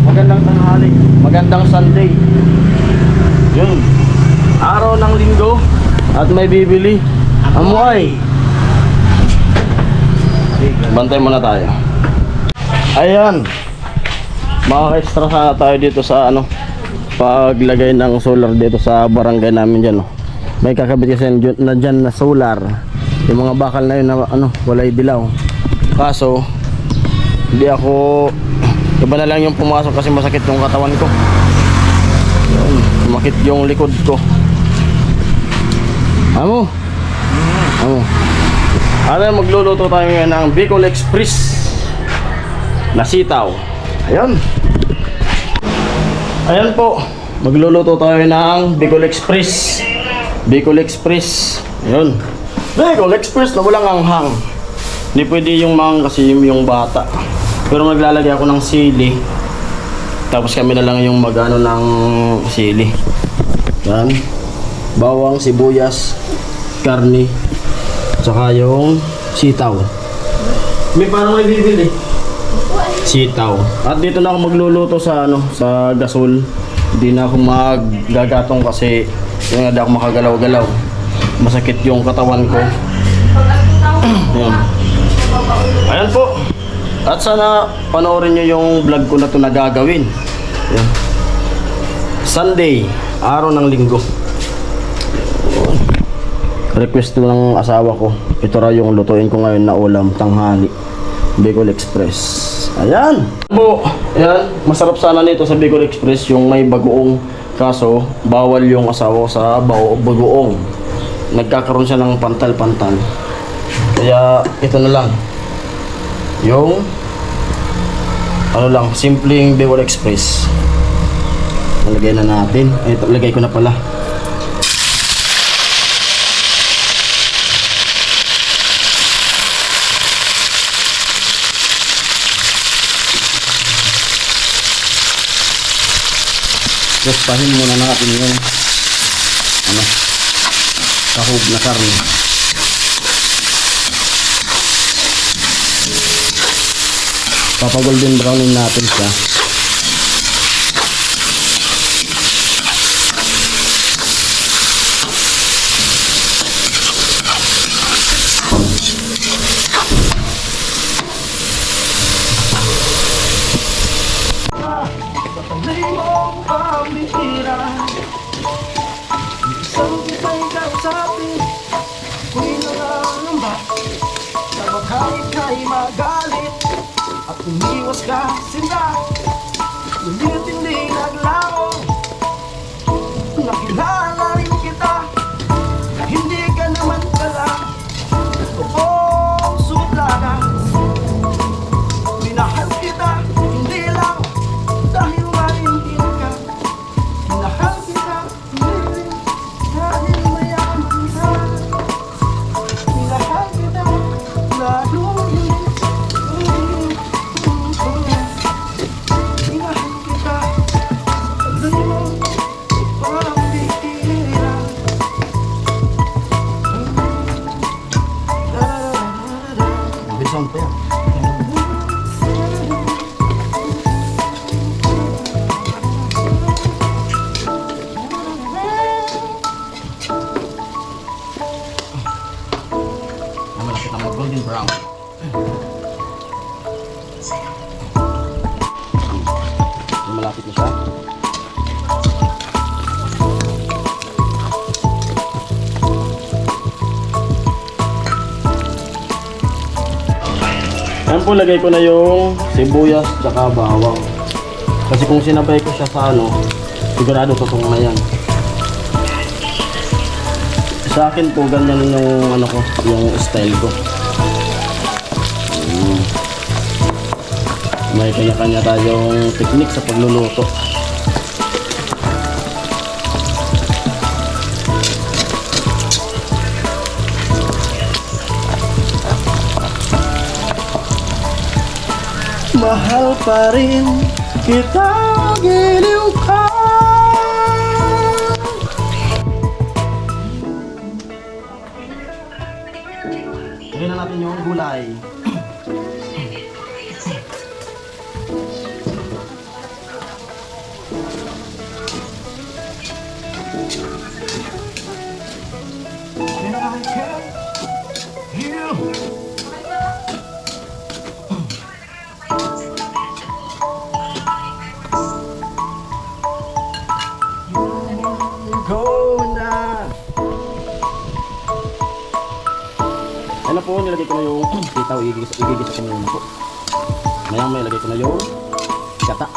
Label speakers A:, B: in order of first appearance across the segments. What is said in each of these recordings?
A: Magandang tanghali, magandang Sunday. Yun, araw ng linggo at may bibili. Amoy. Bantay muna tayo. Ayan, maka-extra sana tayo dito sa ano, paglagay ng solar dito sa barangay namin dyan. May kakabit kasi na dyan na solar. Yung mga bakal na yun na ano, walay dilaw. Kaso hindi ako, iba na lang yung pumasok kasi masakit yung katawan ko. Sumakit yung likod ko. Amo. Magluluto tayo ngayon ng Bicol Express na sitaw. Ayan. Ayan po, magluluto tayo ng Bicol Express. Bicol Express. Ayan, Bicol Express na walang anghang. Hindi pwede yung mga kasi yung bata. Pero maglalagay ako ng sili. Tapos kami na lang yung magano ng sili. Yan. Bawang, sibuyas, karne, tsaka yung sitaw. May parang may bibili. Sitaw. At dito na ako magluluto sa ano, sa gasol. Hindi na ako maggagatong kasi hindi ako makagalaw-galaw. Masakit yung katawan ko. Ayan. Ayan po. At sana panoorin nyo yung vlog ko na ito na gagawin. Ayan. Sunday, araw ng linggo. Request to ng asawa ko. Ito raw yung lutuin ko ngayon na ulam, tanghali. Bicol Express. Ayan po. Ayan. Masarap sana nito sa Bicol Express yung may bagoong. Kaso bawal yung asawa ko sa bagoong. Nagkakaroon siya ng pantal-pantal. Kaya ito na lang yung ano lang, simpleng Bicol Express. Nalagay na natin. Ay, lagay ko na pala. Gustahin muna natin yung ano, kahog na karne. Papagolden brownin natin siya.
B: Umiwas ka, sinda. Ngunit hindi naglaho. Nakilala rin kita. Hindi ka naman pala totoong suplada. Minahal kita, hindi lang dahil malintin ka. Minahal kita, hindi rin dahil mayaman ka. Minahal kita, lalo yun.
A: Sound pa yan. Malapit na mag-golden brown. Malapit na siya. Ayan po, lagay ko na yung sibuyas tsaka bawang. Kasi kung sinabay ko siya sa ano, sigurado tutong na yan. Sa akin po, ganyan yung ano ko, yung style ko. May kanya-kanya tayong technique sa pagluluto.
B: Mahal pa rin kita, giliw ka.
A: Lagyan na natin yung gulay.
B: And I can't hear going down.
A: Ayun na po, nilagay ko na yung sitaw, igigisa ko muna po. Mayang may lagay ko na yung gata.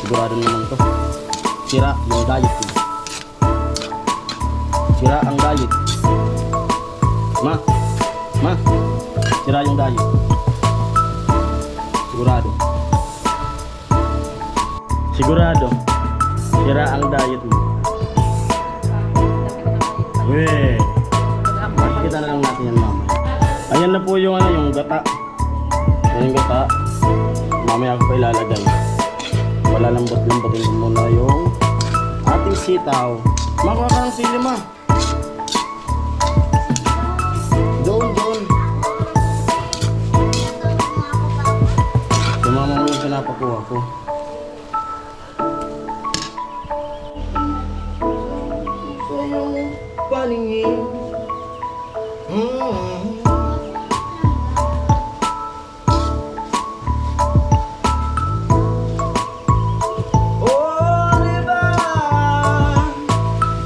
A: Sigurado naman to. Sira yung diet ko. Sira ang diet. Ma, sira yung diet. Sigurado. Sigurado. Sira ang diet mo. Weh. Makikita na lang natin yan mamaya. Ayan na po yung yung gata. Ayan yung gata. Mamaya ako pa ilalagay. Wala lambot-lambotin ko muna yung ating sitaw. Makuha ka ng sili, ma. Doon. Sumama mo yung pinapakuha ko.
B: sa iyong paningin. Oh, diba?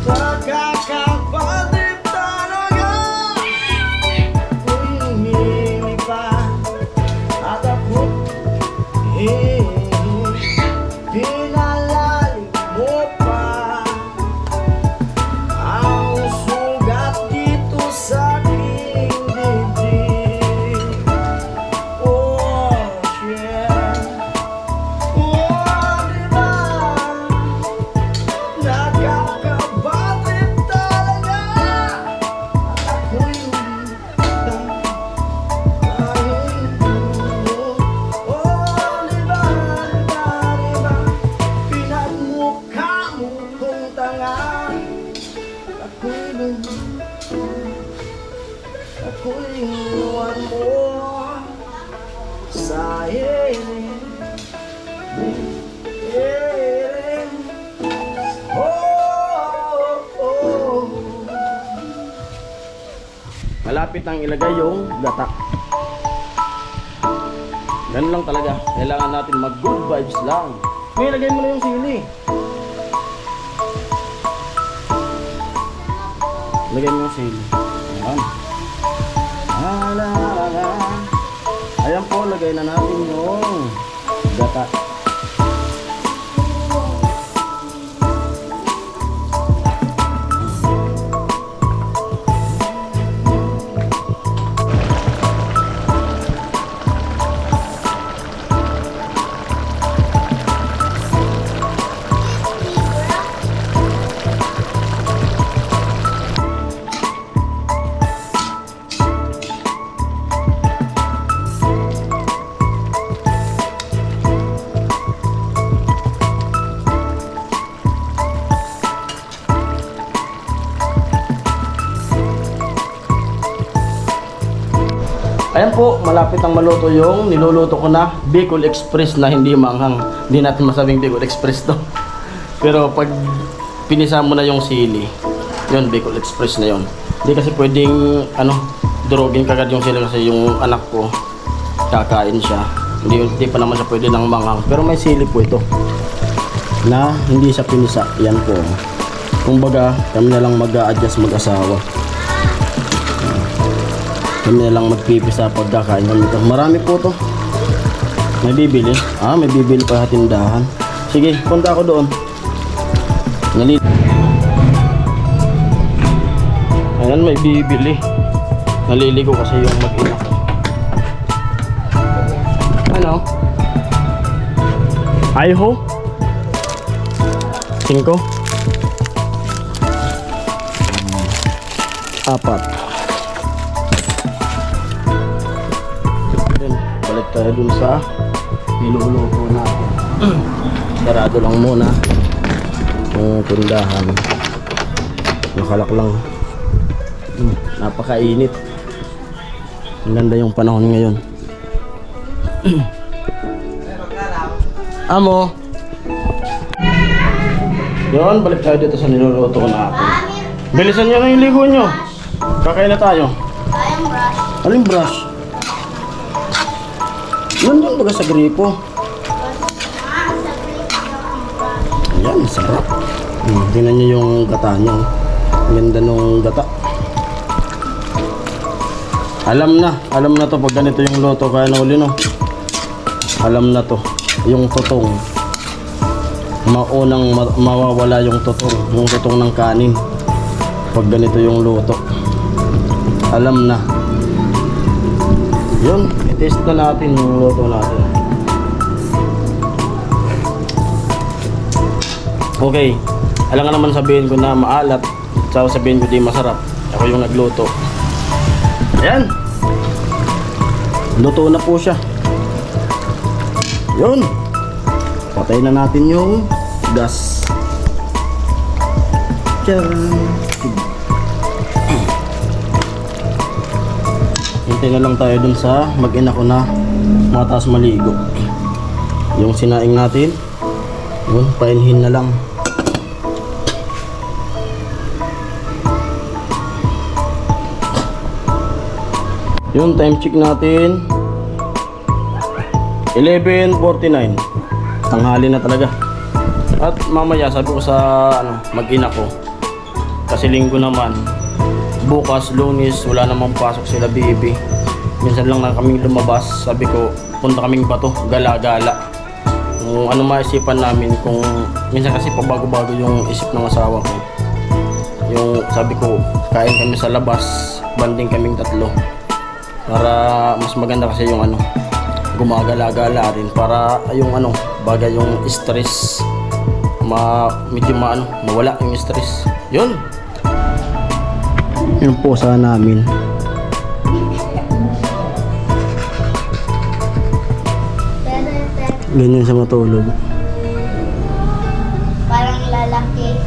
B: Nakakapagod talaga. Ako'y lumilipad at ako'y pinalalim mo pa ang sugat dito sa aking dibdib. Oh, shit. Oh, diba? Nakakabatid talaga. At ako'y lumilipad dahil mo. Oh, diba? Pinagmukha mo kong tanga. Ako'y iniwan mo sa hiling. Oh.
A: Malapit nang ilagay yung gata. Ganun lang talaga. Kailangan natin mag good vibes lang. May ilagay mo na yung sili. Lagay mo yung sili. Ayan. Ayan po, lagay na natin yung gata. Ayan po, malapit ang maluto yung niluluto ko na Bicol Express na hindi manghang. Hindi natin masabing Bicol Express to. Pero pag pinisa mo na yung sili, yun, Bicol Express na yun. Hindi kasi pwedeng, durugin kagad yung sili kasi yung anak ko, kakain siya. Hindi pa naman siya pwede ng manghang. Pero may sili po ito, na hindi siya pinisa. Yan po. Kumbaga, kami na lang mag-a-adjust mag-asawa. Kami na lang magpipisa pagkakain kami ito. Marami po to. May bibili. May bibili pa sa tindahan. Sige, punta ako doon. Ayan, may bibili. Naliligo kasi yung mag-ina. Ano? Ay-ho? 5? 4. Balik tayo dun sa niluluto natin. Sarado lang muna yung tindahan. Nakalak lang. Napakainit. Ang ganda yung panahon ngayon. Amo. Yun, balik tayo dito sa niluluto ko natin. Bilisan nyo na yung ligo nyo. Kakain na tayo.
C: Tayong brush.
A: Aling brush? Yun yung baga sa gripo.
C: Sa clip lang ang brush.
A: Ayan, sarap. Tingnan nyo yung gata nyo. Ang ganda nung gata. Alam na to pag ganito yung luto kaya na uli no. Alam na to, yung tutong. Mawawala yung tutong ng kanin. Pag ganito yung luto. Alam na. Yun, i-test na natin yung luto natin. Okay, alam nga naman sabihin ko na maalat. Tsaka sabihin ko di masarap. Ako yung nagluto. Ayan. Luto na po siya. Yun. Patay na natin yung gas. Tiyan. Hintay na lang tayo dun sa mag-ina ko na mataas maligo. Yung sinaing natin. Yun, painhin na lang. Yung time check natin 11:49. Tanghali na talaga. At mamaya sabi ko sa mag-ina ko kasi linggo naman, bukas Lunes wala namang pasok sila baby. Minsan lang na kaming lumabas. Sabi ko punta kaming Bato, gala-gala. Kung ano maisipan namin, kung minsan kasi pabago-bago yung isip ng asawa ko. Yung sabi ko kain kami sa labas, banding kaming tatlo. Para mas maganda kasi yung gumagala-gala rin para yung bagay yung stress medyo mawala yung stress. Yun po sa namin. Ganyan sa matulog.
C: Parang lalaki.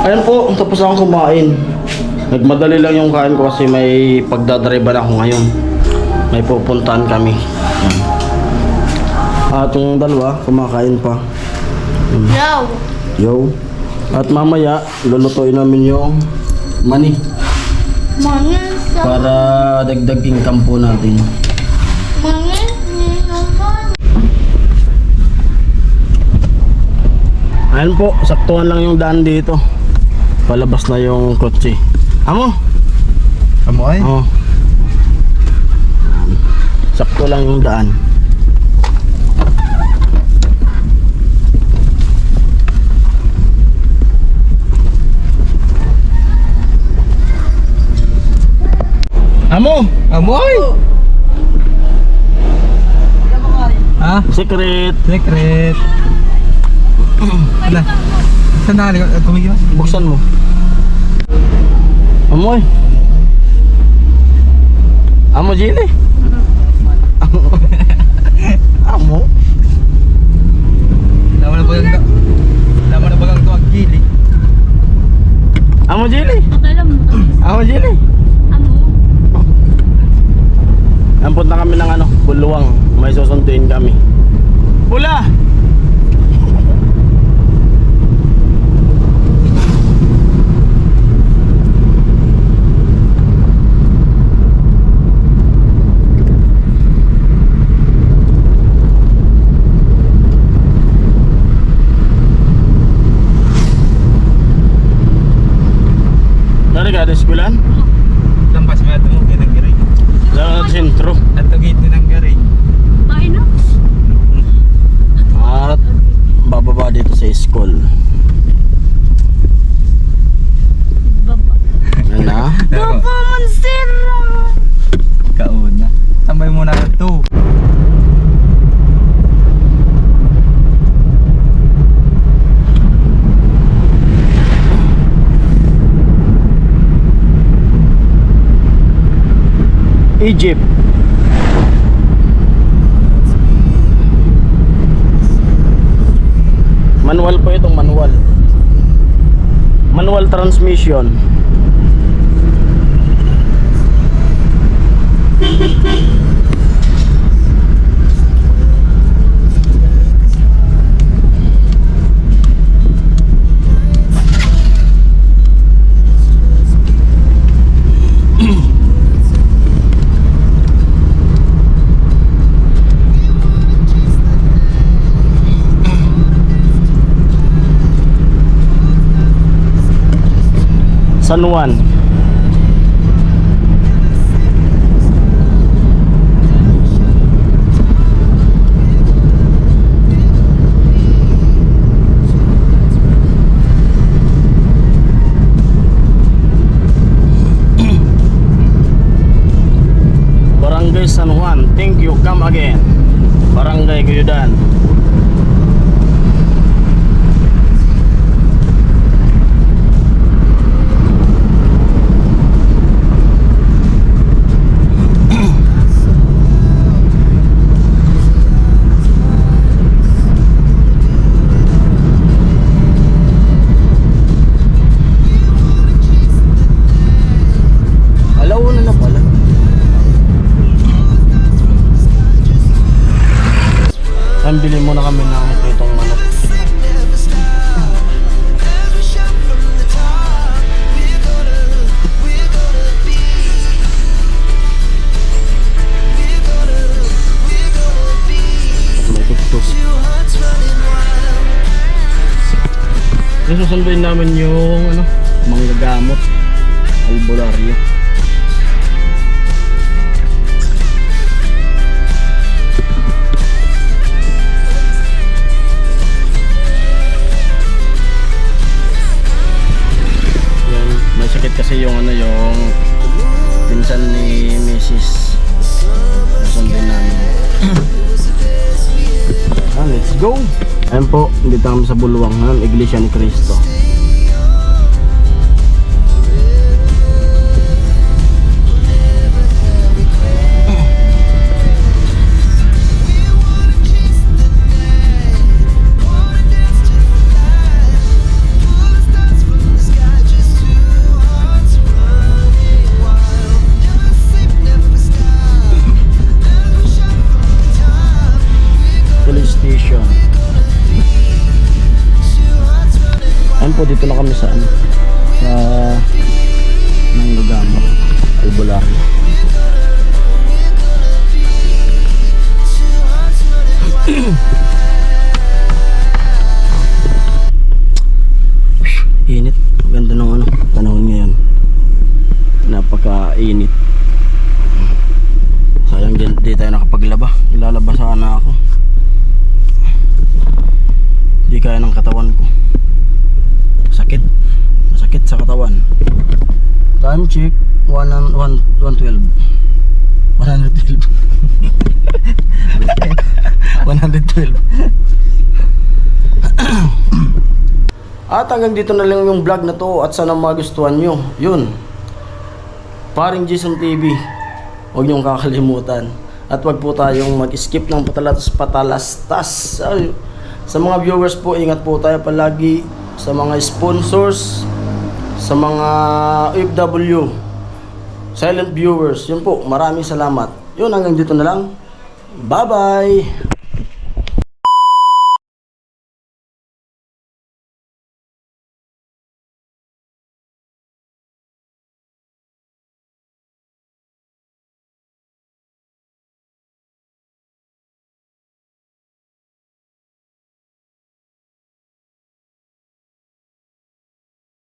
A: Ayan po, tapos akong kumain. Nagmadali lang yung kain ko kasi may pagdadriban ako ngayon. May pupuntahan kami. Ayan. At yung dalawa, kumakain pa.
C: No.
A: Yo. At mamaya, lulutuin namin yung mani.
C: Mangin sa...
A: Para dagdag income po natin.
C: Mangin
A: Ayan po, saktuhan lang yung daan dito. Palabas na yung kotse. Amo?
B: Amo ay?
A: Oo. Sakto lang yung daan. Amo!
B: Amo ay! Ha?
A: Secret!
B: Secret. Ala. Saan na kali? Tumigil ba?
A: Buksan mo. Amoy. Amo Jili. Amo.
B: Lama na bagang tuwag gili.
A: Amo Jili.
C: Alam mo.
A: Amo Jili.
C: Amo.
A: Ampot na kami ng Buluwang. May susunduin kami. Pula! Dari ka, eskulan?
B: Lampas mo ito mo, ganang garing.
A: Sa sentro.
B: At tugit din ang garing.
C: Ay no.
A: At bababa dito sa school.
C: Baba.
A: Yan na.
C: Baba man sira.
B: Kauna. Tambay muna na ito.
A: Egypt. Manual po itong manual. Manual transmission. San Juan. Barangay San Juan. Thank you. Come again. Barangay Guyudan. Alauna na pala. Ang bili muna kami ng itong manok. May tuktos. Susunduin namin yung manggagamot, albularyo. Kasi yung yung pinsan ni Mrs. Sundin namin. Let's go. Ayun po, dito kami sa Buluwang ng Iglesia ni Cristo. Police station. Ayun po, dito na kami sa Manggagama, Albularyo. napakainit. Sayang di tayo nakapaglaba. Ilalaba sana ako. Di kaya ng katawan ko. Sakit. Masakit sa katawan. Time check 112. 112. 112. At hanggang dito na lang yung vlog na to at sana magustuhan nyo. Yun. Paring Jason TV. Huwag niyong kakalimutan. At wag po tayong mag-skip ng patalastas. Ay, sa mga viewers po, ingat po tayo palagi. Sa mga sponsors, sa mga OFW, silent viewers, yun po, maraming salamat. Yun, hanggang dito na lang. Bye-bye!